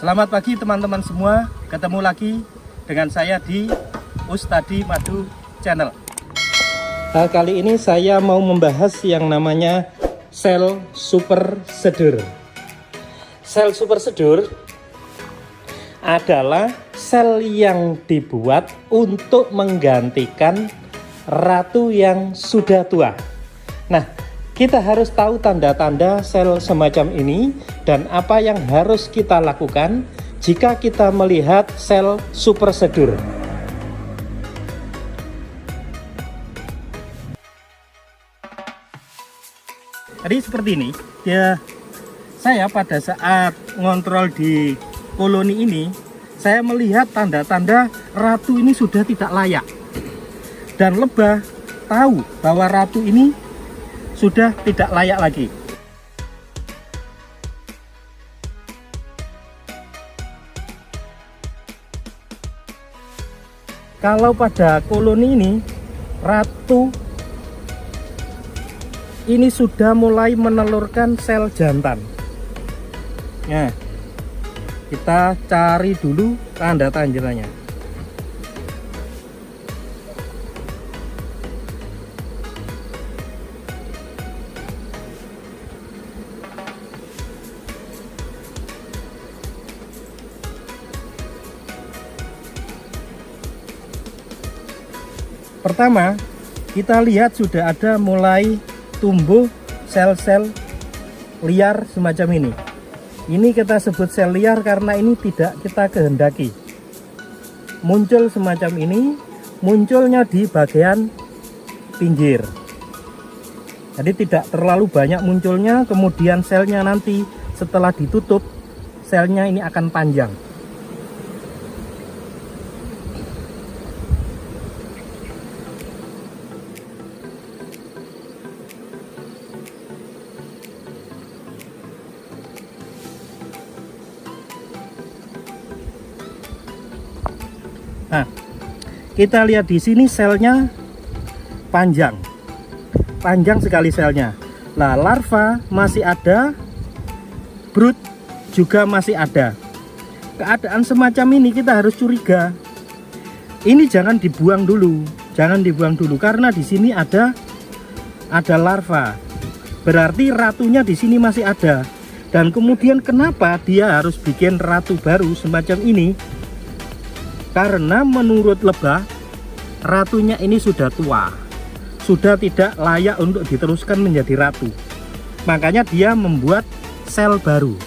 Selamat pagi teman-teman semua, ketemu lagi dengan saya di Ustadi Madu Channel. Kali ini saya mau membahas yang namanya sel super sedur. Sel super sedur adalah sel yang dibuat untuk menggantikan ratu yang sudah tua. Nah, kita harus tahu tanda-tanda sel semacam ini dan apa yang harus kita lakukan jika kita melihat sel super sedur. Jadi seperti ini, saya pada saat ngontrol di koloni ini, saya melihat tanda-tanda ratu ini sudah tidak layak. Dan lebah tahu bahwa ratu ini sudah tidak layak lagi. Kalau pada koloni ini, ratu ini sudah mulai menelurkan sel jantan. Nah, kita cari dulu tanda-tandanya. Pertama, kita lihat sudah ada mulai tumbuh sel-sel liar semacam ini. Ini kita sebut sel liar karena ini tidak kita kehendaki. Muncul semacam ini, munculnya di bagian pinggir. Jadi tidak terlalu banyak munculnya, kemudian selnya nanti setelah ditutup, selnya ini akan panjang. Nah, kita lihat di sini selnya panjang sekali selnya. Nah, larva masih ada, brood juga masih ada. Keadaan semacam ini kita harus curiga. Ini jangan dibuang dulu, karena di sini ada larva. Berarti ratunya di sini masih ada. Dan kemudian kenapa dia harus bikin ratu baru semacam ini? Karena menurut lebah, ratunya ini sudah tua, sudah tidak layak untuk diteruskan menjadi ratu. Makanya dia membuat sel baru.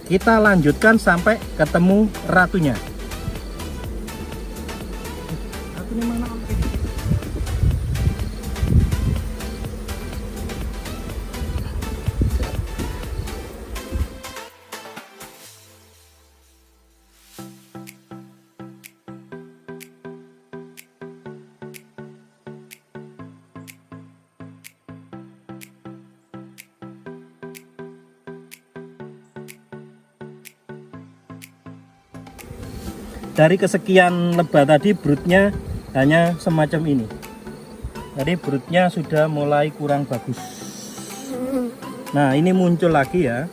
Kita lanjutkan sampai ketemu ratunya. Ratunya mana? Dari kesekian lebah tadi, broodnya hanya semacam ini. Jadi broodnya sudah mulai kurang bagus. Nah, ini muncul lagi ya.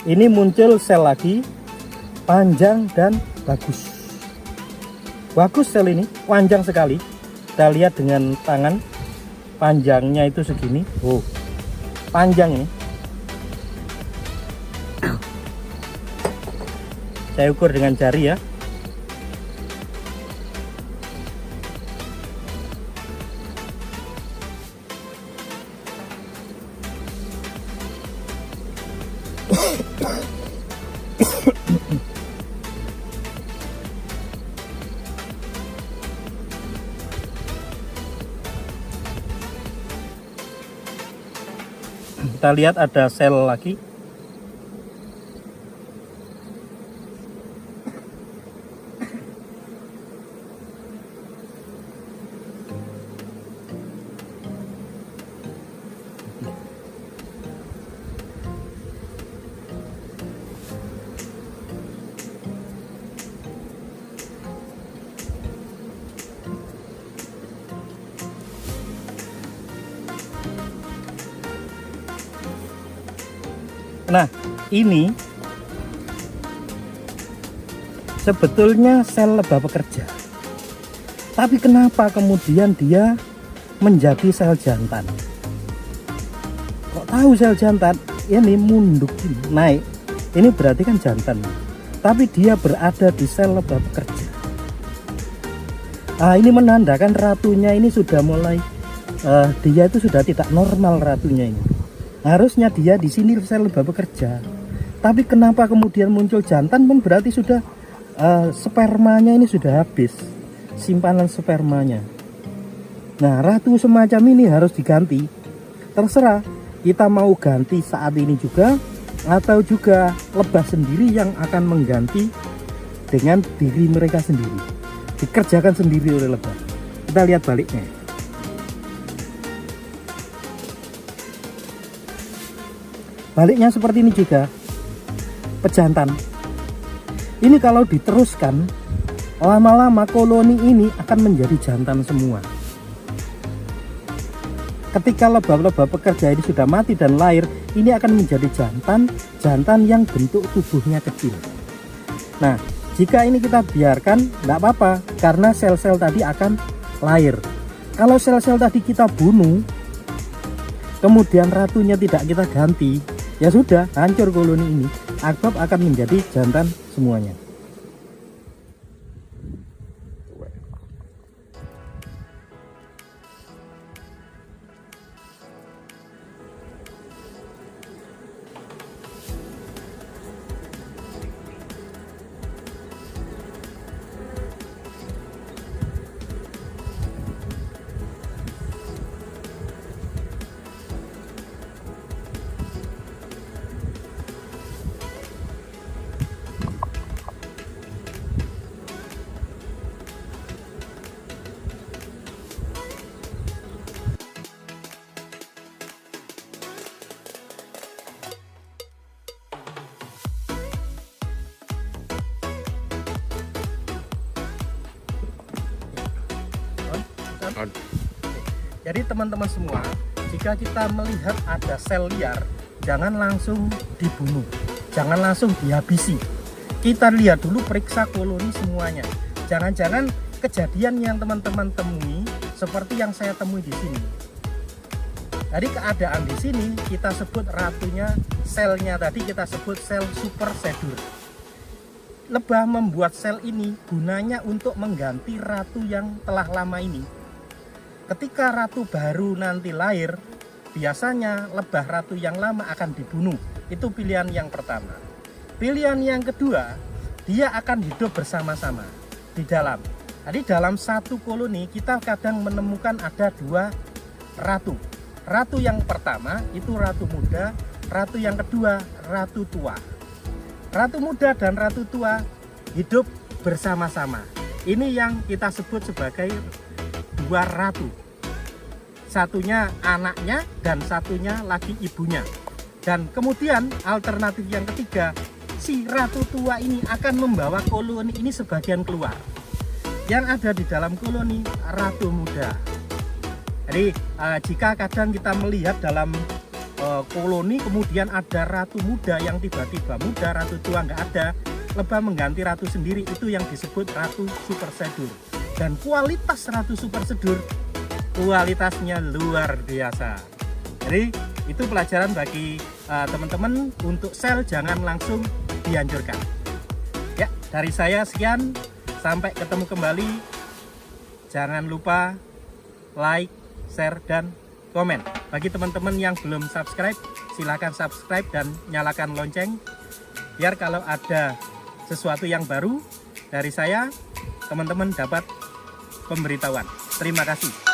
Ini muncul sel lagi, panjang dan bagus. Bagus sel ini, panjang sekali. Kita lihat dengan tangan. Panjangnya itu segini. Oh, panjang ini. Saya ukur dengan jari ya. Kita lihat ada sel lagi. Nah, ini sebetulnya sel lebah pekerja. Tapi kenapa kemudian dia menjadi sel jantan? Kok tahu sel jantan? Ini munduk naik. Ini berarti kan jantan. Tapi dia berada di sel lebah pekerja. Ini menandakan ratunya ini sudah mulai dia itu sudah tidak normal ratunya ini. Harusnya dia di sini sel lebah bekerja. Tapi kenapa kemudian muncul jantan pun berarti sudah spermanya ini sudah habis. Simpanan spermanya. Nah, ratu semacam ini harus diganti. Terserah kita mau ganti saat ini juga atau juga lebah sendiri yang akan mengganti dengan diri mereka sendiri. Dikerjakan sendiri oleh lebah. Kita lihat baliknya. Baliknya seperti ini juga, pejantan. Ini kalau diteruskan, lama-lama koloni ini akan menjadi jantan semua. Ketika lebah-lebah pekerja ini sudah mati dan lahir, ini akan menjadi jantan yang bentuk tubuhnya kecil. Nah, jika ini kita biarkan, tidak apa-apa, karena sel-sel tadi akan lahir. Kalau sel-sel tadi kita bunuh, kemudian ratunya tidak kita ganti, ya sudah, hancur koloni ini. Sebab akan menjadi jantan semuanya. Jadi teman-teman semua, jika kita melihat ada sel liar, jangan langsung dibunuh, jangan langsung dihabisi. Kita lihat dulu, periksa koloni semuanya. Jangan-jangan kejadian yang teman-teman temui seperti yang saya temui di sini. Jadi keadaan di sini kita sebut ratunya, selnya tadi kita sebut sel super sedur. Lebah membuat sel ini gunanya untuk mengganti ratu yang telah lama ini. Ketika ratu baru nanti lahir, biasanya lebah ratu yang lama akan dibunuh. Itu pilihan yang pertama. Pilihan yang kedua, dia akan hidup bersama-sama di dalam. Jadi dalam satu koloni kita kadang menemukan ada 2 ratu. Ratu yang pertama itu ratu muda, ratu yang kedua ratu tua. Ratu muda dan ratu tua hidup bersama-sama. Ini yang kita sebut sebagai 2 ratu. Satunya anaknya dan satunya lagi ibunya. Dan kemudian alternatif yang ketiga, si ratu tua ini akan membawa koloni ini sebagian keluar. Yang ada di dalam koloni ratu muda. Jadi jika kadang kita melihat dalam koloni kemudian ada ratu muda yang tiba-tiba muda, ratu tua nggak ada, lebah mengganti ratu sendiri, itu yang disebut ratu super sedur. Dan kualitas ratu super sedur, kualitasnya luar biasa. Jadi itu pelajaran bagi teman-teman untuk sel jangan langsung dihancurkan. Ya, dari saya sekian, sampai ketemu kembali. Jangan lupa like, share, dan komen. Bagi teman-teman yang belum subscribe, silahkan subscribe dan nyalakan lonceng, biar kalau ada sesuatu yang baru dari saya, teman-teman dapat pemberitahuan. Terima kasih.